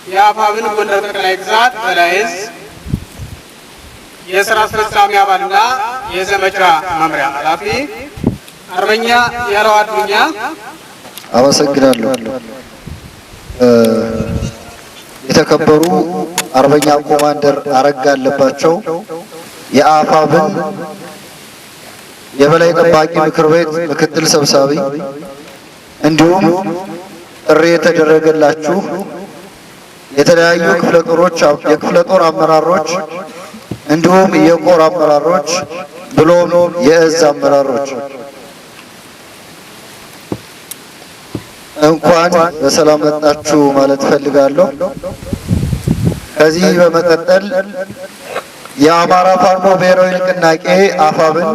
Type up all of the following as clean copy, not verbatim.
የአፋብን ጎንደር ጠቅላይ ግዛት በላይ ዕዝ የሥራ አስፈጻሚ አባልና የዘመቻ መምሪያ ኃላፊ አርበኛ ያለው አዱኛ። አመሰግናለሁ። የተከበሩ አርበኛ ኮማንደር አረጋ አለባቸው የአፋብን የበላይ ጠባቂ ምክር ቤት ምክትል ሰብሳቢ፣ እንዲሁም ጥሪ የተደረገላችሁ የተለያዩ ክፍለ ጦሮች የክፍለ ጦር አመራሮች እንዲሁም የኮር አመራሮች ብሎም የእዝ አመራሮች እንኳን በሰላም መጣችሁ ማለት ፈልጋለሁ። ከዚህ በመቀጠል የአማራ ፋኖ ብሔራዊ ንቅናቄ አፋብን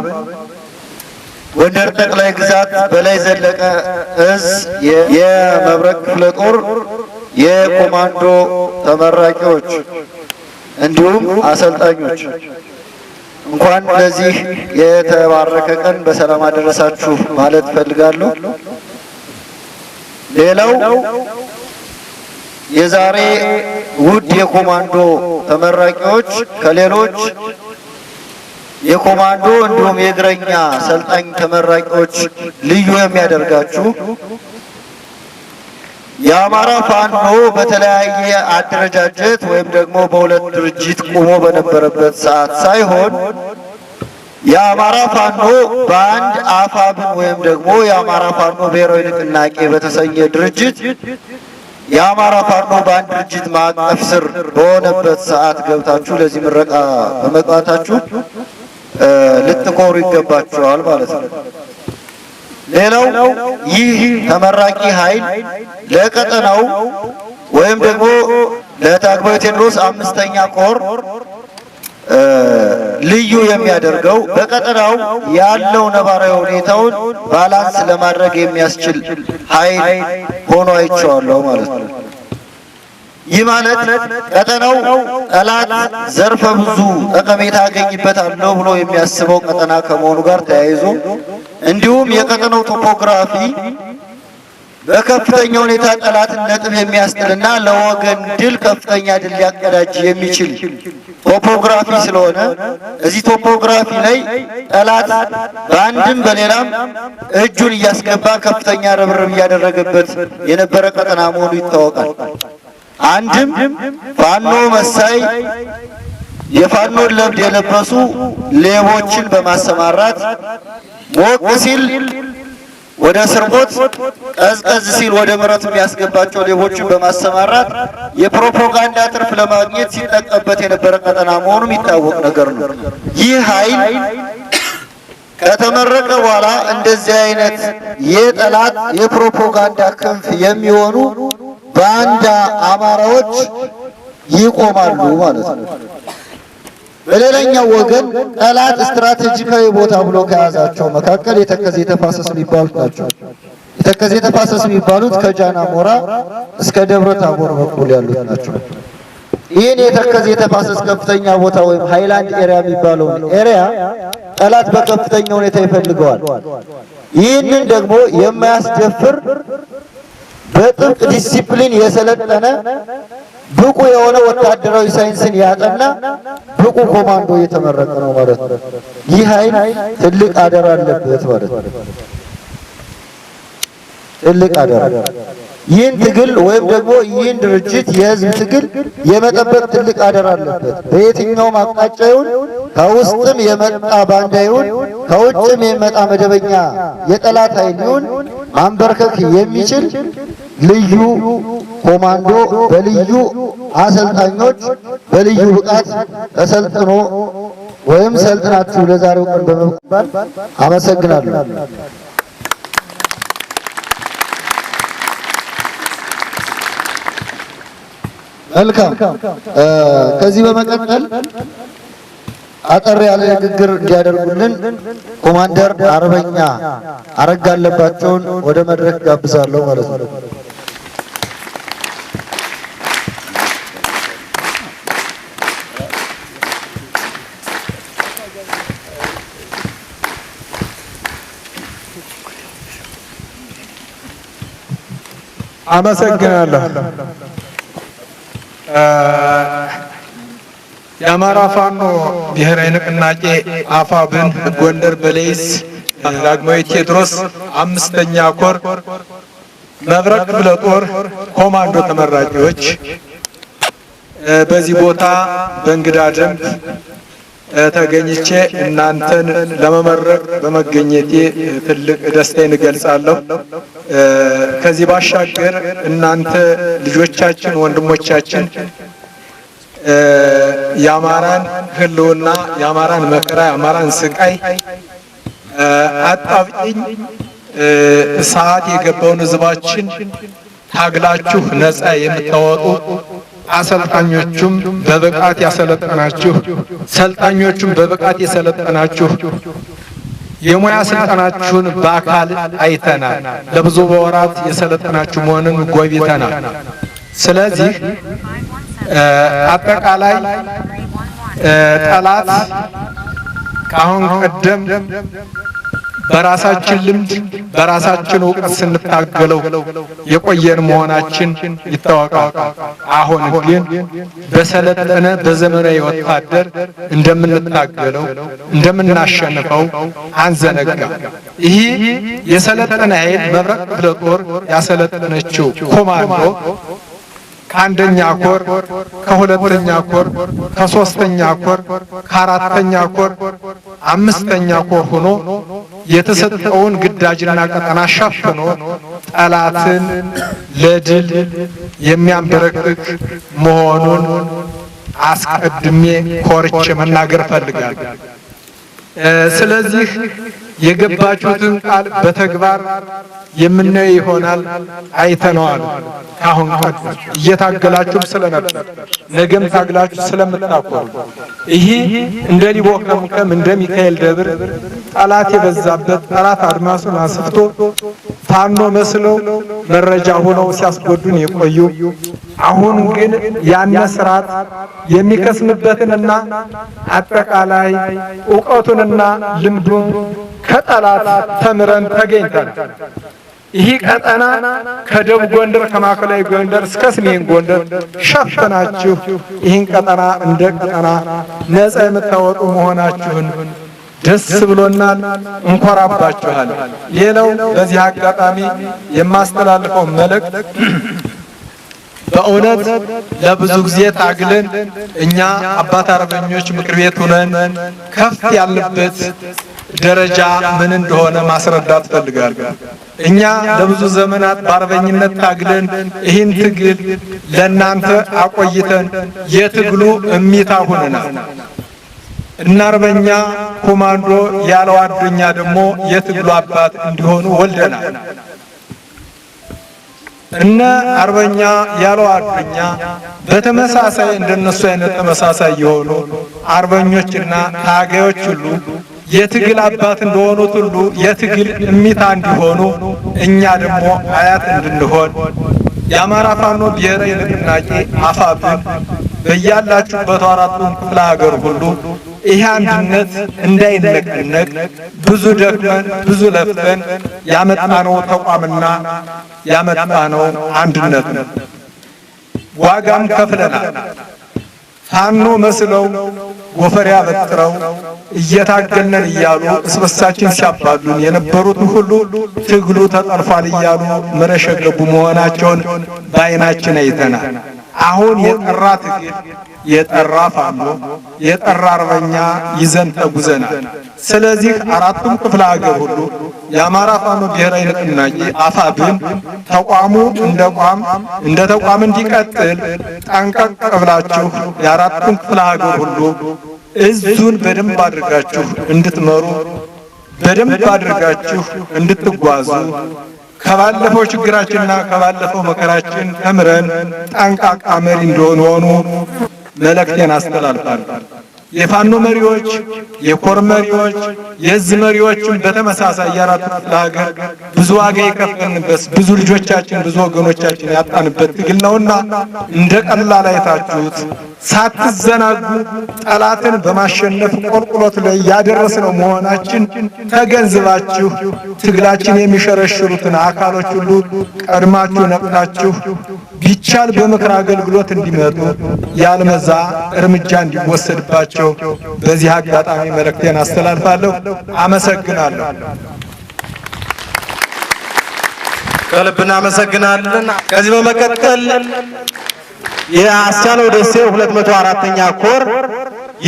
ጎንደር ጠቅላይ ግዛት በላይ ዘለቀ ዕዝ የመብረቅ ክፍለ ጦር የኮማንዶ ተመራቂዎች እንዲሁም አሰልጣኞች እንኳን ለዚህ የተባረከ ቀን በሰላም አደረሳችሁ ማለት ፈልጋለሁ። ሌላው የዛሬ ውድ የኮማንዶ ተመራቂዎች ከሌሎች የኮማንዶ እንዲሁም የእግረኛ ሰልጣኝ ተመራቂዎች ልዩ የሚያደርጋችሁ የአማራ ፋኖ በተለያየ አደረጃጀት ወይም ደግሞ በሁለት ድርጅት ቆሞ በነበረበት ሰዓት ሳይሆን የአማራ ፋኖ በአንድ አፋብን ወይም ደግሞ የአማራ ፋኖ ብሔራዊ ንቅናቄ በተሰኘ ድርጅት የአማራ ፋኖ በአንድ ድርጅት ማዕቀፍ ስር በሆነበት ሰዓት ገብታችሁ ለዚህ ምረቃ በመግባታችሁ ልትኮሩ ይገባችኋል ማለት ነው። ሌላው ይህ ተመራቂ ኃይል ለቀጠናው ወይም ደግሞ ለዳግማዊ ቴዎድሮስ 5ኛ ኮር ልዩ የሚያደርገው በቀጠናው ያለው ነባራዊ ሁኔታውን ባላንስ ለማድረግ የሚያስችል ኃይል ሆኖ አይቼዋለሁ ማለት ነው። ይህ ማለት ቀጠናው ጠላት ዘርፈ ብዙ ጠቀሜታ ያገኝበታለሁ ብሎ የሚያስበው ቀጠና ከመሆኑ ጋር ተያይዞ እንዲሁም የቀጠናው ቶፖግራፊ በከፍተኛ ሁኔታ ጠላትን ነጥብ የሚያስጥልና ለወገን ድል ከፍተኛ ድል ሊያቀዳጅ የሚችል ቶፖግራፊ ስለሆነ እዚህ ቶፖግራፊ ላይ ጠላት በአንድም በሌላም እጁን እያስገባ ከፍተኛ ርብርብ እያደረገበት የነበረ ቀጠና መሆኑ ይታወቃል። አንድም ፋኖ መሳይ የፋኖን ለብድ የለበሱ ሌቦችን በማሰማራት ሞቅ ሲል ወደ ስርቆት ቀዝቀዝ ሲል ወደ ምረት የሚያስገባቸው ሌቦችን በማሰማራት የፕሮፓጋንዳ ትርፍ ለማግኘት ሲጠቀምበት የነበረ ቀጠና መሆኑ የሚታወቅ ነገር ነው። ይህ ኃይል ከተመረቀ በኋላ እንደዚህ አይነት የጠላት የፕሮፓጋንዳ ክንፍ የሚሆኑ ባንዳ አማራዎች ይቆማሉ ማለት ነው። በሌላኛው ወገን ጠላት ስትራቴጂካዊ ቦታ ብሎ ከያዛቸው መካከል የተከዜ ተፋሰስ የሚባሉት ናቸው። የተከዜ ተፋሰስ የሚባሉት ከጃና ሞራ እስከ ደብረ ታቦር በኩል ያሉት ናቸው። ይህን የተከዜ ተፋሰስ ከፍተኛ ቦታ ወይም ሃይላንድ ኤሪያ የሚባለውን ኤሪያ ጠላት በከፍተኛ ሁኔታ ይፈልገዋል። ይህንን ደግሞ የማያስደፍር በጥብቅ ዲሲፕሊን የሰለጠነ ብቁ የሆነ ወታደራዊ ሳይንስን ያጠና ብቁ ኮማንዶ እየተመረቀ ነው ማለት ነው። ይህ ኃይል ትልቅ አደራ አለበት ማለት ነው። ትልቅ አደራ ይህን ትግል ወይም ደግሞ ይህን ድርጅት የህዝብ ትግል የመጠበቅ ትልቅ አደራ አለበት። በየትኛውም አቅጣጫ ይሁን ከውስጥም የመጣ ባንዳ ይሁን ከውጭም የመጣ መደበኛ የጠላት ኃይል ይሁን ማንበርከክ የሚችል ልዩ ኮማንዶ በልዩ አሰልጣኞች በልዩ ብቃት ተሰልጥኖ ወይም ሰልጥናችሁ ለዛሬው ቀን በመባል አመሰግናለሁ። መልካም። ከዚህ በመቀጠል አጠር ያለ ንግግር እንዲያደርጉልን ኮማንደር አርበኛ አረጋ አለባቸውን ወደ መድረክ ጋብዛለሁ ማለት ነው። አመሰግናለሁ። የአማራ ፋኖ ብሔራዊ ንቅናቄ አፋብን ጎንደር በሌይስ ዳግማዊ ቴዎድሮስ 5ኛ ኮር መብረቅ ክፍለ ጦር ኮማንዶ ተመራቂዎች በዚህ ቦታ በእንግዳ ደንብ ተገኝቼ እናንተን ለመመረቅ በመገኘቴ ትልቅ ደስታዬን እገልጻለሁ። ከዚህ ባሻገር እናንተ ልጆቻችን፣ ወንድሞቻችን የአማራን ህልውና፣ የአማራን መከራ፣ የአማራን ስቃይ አጣብቂኝ ሰዓት የገባውን ህዝባችን ታግላችሁ ነፃ የምታወጡ አሰልጣኞቹም በብቃት ያሰለጠናችሁ፣ ሰልጣኞቹም በብቃት የሰለጠናችሁ የሙያ ስልጠናችሁን በአካል አይተናል። ለብዙ ወራት የሰለጠናችሁ መሆኑን ጎብኝተናል። ስለዚህ አጠቃላይ ጠላት ከአሁን ቀደም በራሳችን ልምድ በራሳችን እውቀት ስንታገለው የቆየን መሆናችን ይታወቃል። አሁን ግን በሰለጠነ በዘመናዊ ወታደር እንደምንታገለው እንደምናሸንፈው አንዘነጋ። ይህ የሰለጠነ ኃይል መብረቅ ክፍለ ጦር ያሰለጠነችው ኮማንዶ ከአንደኛ ኮር፣ ከሁለተኛ ኮር፣ ከሶስተኛ ኮር፣ ከአራተኛ ኮር፣ 5ኛ ኮር ሆኖ የተሰጠውን ግዳጅና ቀጠና ሸፍኖ ጠላትን ለድል የሚያንበረክክ መሆኑን አስቀድሜ ኮርቼ መናገር ፈልጋለሁ። ስለዚህ የገባችሁትን ቃል በተግባር የምናየው ይሆናል። አይተነዋል። ካሁን ቀደም እየታገላችሁ ስለነበር ነገም ታግላችሁ ስለምታቆሩ ይሄ እንደ ሊቦ ከምከም እንደ ሚካኤል ደብር ጠላት የበዛበት ጠላት አድማሱን አስፍቶ ፋኖ መስለው መረጃ ሆነው ሲያስጎዱን የቆዩ አሁን ግን ያነ ስርዓት የሚከስምበትንና አጠቃላይ ዕውቀቱንና ልምዱን ከጠላት ተምረን ተገኝተን ይህ ቀጠና ከደቡብ ጎንደር ከማዕከላዊ ጎንደር እስከ ሰሜን ጎንደር ሸፍናችሁ ይህን ቀጠና እንደ ቀጠና ነፃ የምታወጡ መሆናችሁን ደስ ብሎናል፣ እንኮራባችኋል። ሌላው በዚህ አጋጣሚ የማስተላልፈው መልእክት በእውነት ለብዙ ጊዜ ታግለን እኛ አባት አርበኞች ምክር ቤት ሆነን ከፍ ያለበት ደረጃ ምን እንደሆነ ማስረዳት ፈልጋለሁ። እኛ ለብዙ ዘመናት በአርበኝነት ታግለን ይህን ትግል ለእናንተ አቆይተን የትግሉ እሚታ ሆነናል። እና አርበኛ ኮማንዶ ያለው አዱኛ ደግሞ የትግሉ አባት እንዲሆኑ ወልደናል። እነ አርበኛ ያለው አዱኛ በተመሳሳይ እንደነሱ አይነት ተመሳሳይ የሆኑ አርበኞችና ታጋዮች ሁሉ የትግል አባት እንደሆኑት ሁሉ የትግል እሚታ እንዲሆኑ እኛ ደግሞ አያት እንድንሆን የአማራ ፋኖ ብሔራዊ ንቅናቄ አፋብን በያላችሁበት አራቱም ክፍለ ሀገር ሁሉ ይህ አንድነት እንዳይነቀነቅ ብዙ ደክመን ብዙ ለፍተን ያመጣነው ተቋምና ያመጣነው አንድነት ነው። ዋጋም ከፍለናል። ፋኖ መስለው ጎፈሬ አበጥረው እየታገልነን እያሉ እስበሳችን ሲያባሉን የነበሩት ሁሉ ትግሉ ተጠልፏል እያሉ መረሸገቡ መሆናቸውን በዓይናችን አይተናል። አሁን የጠራ ትግል የጠራ ፋኖ የጠራ አርበኛ ይዘን ተጉዘናል። ስለዚህ አራቱም ክፍለ ሀገር ሁሉ የአማራ ፋኖ ብሔራዊ ንቅናቄ አፋብን ተቋሙ እንደ ተቋም እንዲቀጥል ጠንቀቅ ብላችሁ የአራቱም ክፍለ ሀገር ሁሉ እዙን በደንብ አድርጋችሁ እንድትመሩ በደንብ አድርጋችሁ እንድትጓዙ ከባለፈው ችግራችንና ከባለፈው መከራችን ተምረን ጠንቃቃ መሪ እንደሆኑ መልእክቴን አስተላልፋለሁ። የፋኖ መሪዎች፣ የኮር መሪዎች፣ የህዝ መሪዎችም በተመሳሳይ የአራቱ ክፍለ ሀገር ብዙ ዋጋ የከፈልንበት ብዙ ልጆቻችን ብዙ ወገኖቻችን ያጣንበት ትግል ነውና እንደ ቀላል አይታችሁት ሳትዘናጉ ጠላትን በማሸነፍ ቁልቁሎት ላይ ያደረስነው መሆናችን ተገንዝባችሁ ትግላችን የሚሸረሽሩትን አካሎች ሁሉ ቀድማችሁ ነቅታችሁ ቢቻል በምክር አገልግሎት እንዲመጡ ያልመዛ እርምጃ እንዲወሰድባቸው በዚህ አጋጣሚ መልእክቴን አስተላልፋለሁ። አመሰግናለሁ። ከልብ እናመሰግናለን። ከዚህ በመቀጠል የአስቻለው ደሴ 204ኛ ኮር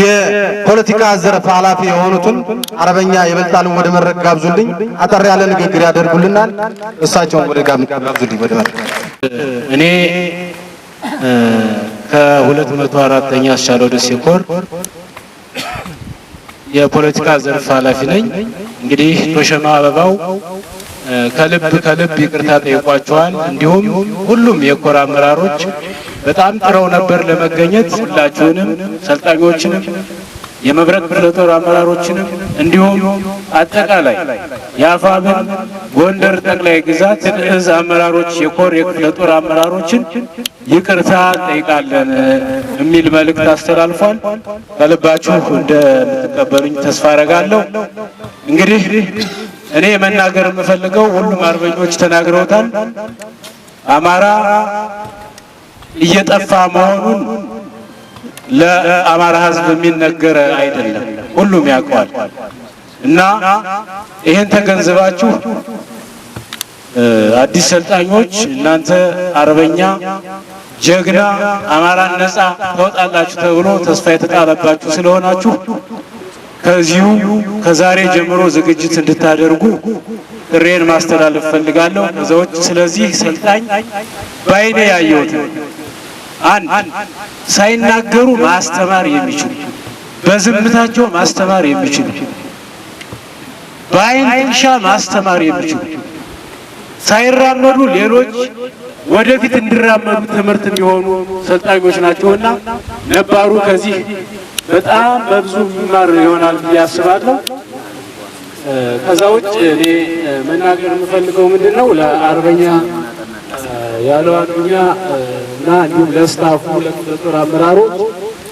የፖለቲካ ዘርፍ ኃላፊ የሆኑትን አርበኛ ይበልጣልን ወደ መድረክ ጋብዙልኝ። አጠር ያለ ንግግር ያደርጉልናል። እሳቸውን ወደ ጋብዙልኝ ወደ መድረክ። እኔ ከ204ኛ አስቻለው ደሴ ኮር የፖለቲካ ዘርፍ ኃላፊ ነኝ። እንግዲህ ቶሸማ አበባው ከልብ ይቅርታ ጠይቋቸዋል። እንዲሁም ሁሉም የኮር አመራሮች በጣም ጥረው ነበር ለመገኘት። ሁላችሁንም ሰልጣኞችንም የመብረቅ ክፍለ ጦር አመራሮችንም እንዲሁም አጠቃላይ የአፋብን ጎንደር ጠቅላይ ግዛት እዝ አመራሮች የኮር የክፍለ ጦር አመራሮችን ይቅርታ ጠይቃለን የሚል መልእክት አስተላልፏል። ከልባችሁ እንደምትቀበሉኝ ተስፋ አረጋለሁ። እንግዲህ እኔ መናገር የምፈልገው ሁሉም አርበኞች ተናግረውታል። አማራ እየጠፋ መሆኑን ለአማራ ሕዝብ የሚነገር አይደለም፣ ሁሉም ያውቀዋል። እና ይሄን ተገንዝባችሁ አዲስ ሰልጣኞች እናንተ አርበኛ ጀግና አማራን ነፃ ታወጣላችሁ ተብሎ ተስፋ የተጣለባችሁ ስለሆናችሁ ከዚሁ ከዛሬ ጀምሮ ዝግጅት እንድታደርጉ ጥሬን ማስተላለፍ ፈልጋለሁ። እዛዎች ስለዚህ ሰልጣኝ ባይኔ ያየሁት አንድ ሳይናገሩ ማስተማር የሚችሉ በዝምታቸው ማስተማር የሚችሉ በአይን ጥቅሻ ማስተማር የሚችሉ ሳይራመዱ ሌሎች ወደፊት እንዲራመዱ ትምህርት የሚሆኑ ሰልጣኞች ናቸውና ነባሩ ከዚህ በጣም በብዙ ይማር ይሆናል ብዬ አስባለሁ። ከዛ ውጭ እኔ መናገር የምፈልገው ምንድነው ለአርበኛ ያለው አዱኛ እና እንዲሁም ለስታፉ ለክፍለ ጦር አመራሮች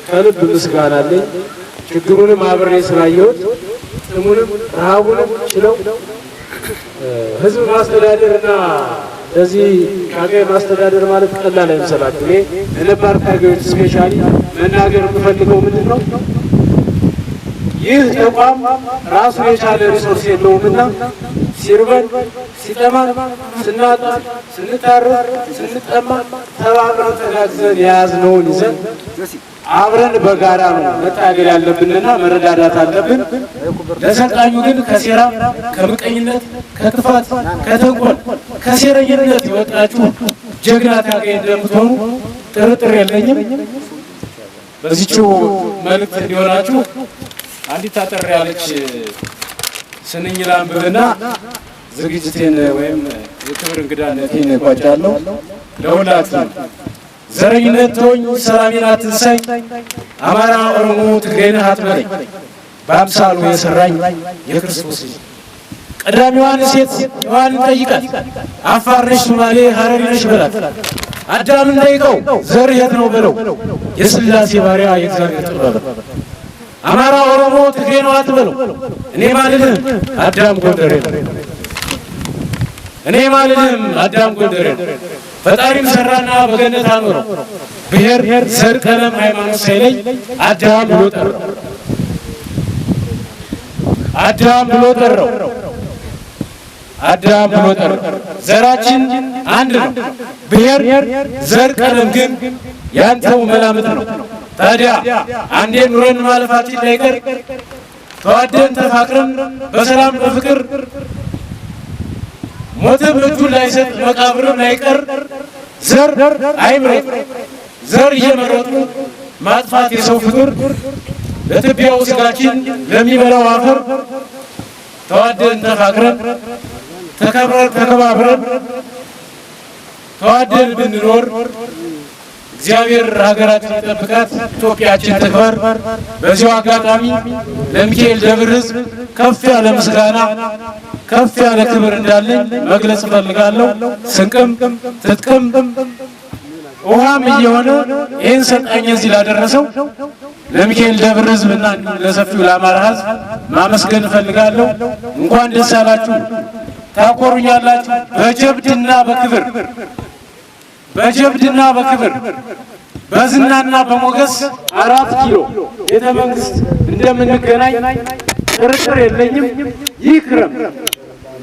ከልብ ምስጋና አለኝ። ችግሩንም አብሬ ስላየሁት ጥሙንም ረሃቡንም ችለው ህዝብ ማስተዳደርና ለዚህ ሀገር ማስተዳደር ማለት ቀላል አይመስላችሁ። እኔ ለነባር ታጋዮች ስፔሻሊ መናገር የምፈልገው ምንድነው ይህ ተቋም ራሱ የቻለ ሪሶርስ የለውምና ሲርበን ሲጠማን ስናጣ ስንታረር ስንጠማ ተባብረን ተጋግዘን የያዝነውን ይዘን አብረን በጋራ ነው መታገል ያለብንና መረዳዳት አለብን። ለሰልጣኙ ግን ከሴራ ከምቀኝነት ከክፋት ከተንኮል ከሴረኝነት ይወጣችሁ ጀግና ታጋይ እንደምትሆኑ ጥርጥር የለኝም። በዚህችው መልእክት እንዲሆናችሁ አንዲት አጠር ያለች ስንኝ ላንብብና ዝግጅቴን ወይም የክብር እንግዳነቴን እቋጫለሁ። ለሁላችሁ ዘረኝነት ተወኝ፣ ሰላሜን አትንሳኝ፣ አማራ ኦሮሞ ትግሬ ነህ አትበለኝ፣ በአምሳሉ የሰራኝ የክርስቶስ ልጅ ቀዳሚዋን ሴት ሔዋንን ጠይቃት፣ አፋር ነሽ ሶማሌ ሀረሪ ነሽ በላት፣ አዳምን ጠይቀው ዘር የት ነው በለው፣ የሥላሴ ባሪያ የእግዚአብሔር ጥበብ አማራ ኦሮሞ ትግሬ ነው አትበለው፣ እኔ ማልልህም አዳም ጎንደሬ ነው፣ እኔ ማልልህም አዳም ጎንደሬ ነው። ፈጣሪም ሰራና በገነት አኖረው፣ ብሔር ዘር ቀለም ሃይማኖት ሳይለይ አዳም ብሎ ጠራው፣ አዳም ብሎ ጠራው፣ አዳም ብሎ ጠራው። ዘራችን አንድ ነው፣ ብሔር ዘር ቀለም ግን ያንተው መላምት ነው። ታዲያ አንዴ ኑረን ማለፋችን ላይቀር ተዋደን ተፋቅረን በሰላም በፍቅር ሞትም እጁን ላይሰጥ መቃብርም ላይቀር ዘር አይምረጥ ዘር እየመረጡ ማጥፋት የሰው ፍጡር ለትቢያው ስጋችን ለሚበላው አፈር ተዋደን ተፋቅረን ተከባብረን ተዋደን ብንኖር እግዚአብሔር ሀገራችን ይጠብቃት፣ ኢትዮጵያችን ትክበር። በዚሁ አጋጣሚ ለሚካኤል ደብር ሕዝብ ከፍ ያለ ምስጋና ከፍ ያለ ክብር እንዳለኝ መግለጽ እፈልጋለሁ። ስንቅም ትጥቅም ውሃም እየሆነ ይህን ሰልጣኝ እዚህ ላደረሰው ለሚካኤል ደብር ሕዝብና ለሰፊው ለአማራ ሕዝብ ማመስገን እፈልጋለሁ። እንኳን ደስ አላችሁ። ታኮሩኛላችሁ በጀብድና በክብር በዝናና በሞገስ 4 ኪሎ ቤተ መንግስት እንደምንገናኝ ጥርጥር የለኝም። ይህ ክረም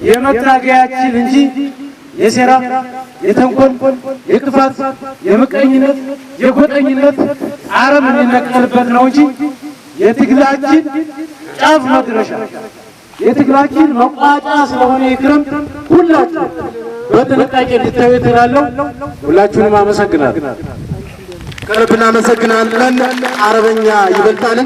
የመታገያችን እንጂ የሴራ የተንኮል የክፋት የምቀኝነት የጎጠኝነት አረም እንነቀልበት ነው እንጂ የትግላችን ጫፍ መድረሻ የትግላችን መቋጫ ስለሆነ ይክረም ሁላችሁ በጥንቃቄ እንድታዩ እላለሁ። ሁላችሁንም አመሰግናለሁ። ከልብ እናመሰግናለን። አርበኛ ይበልጣልን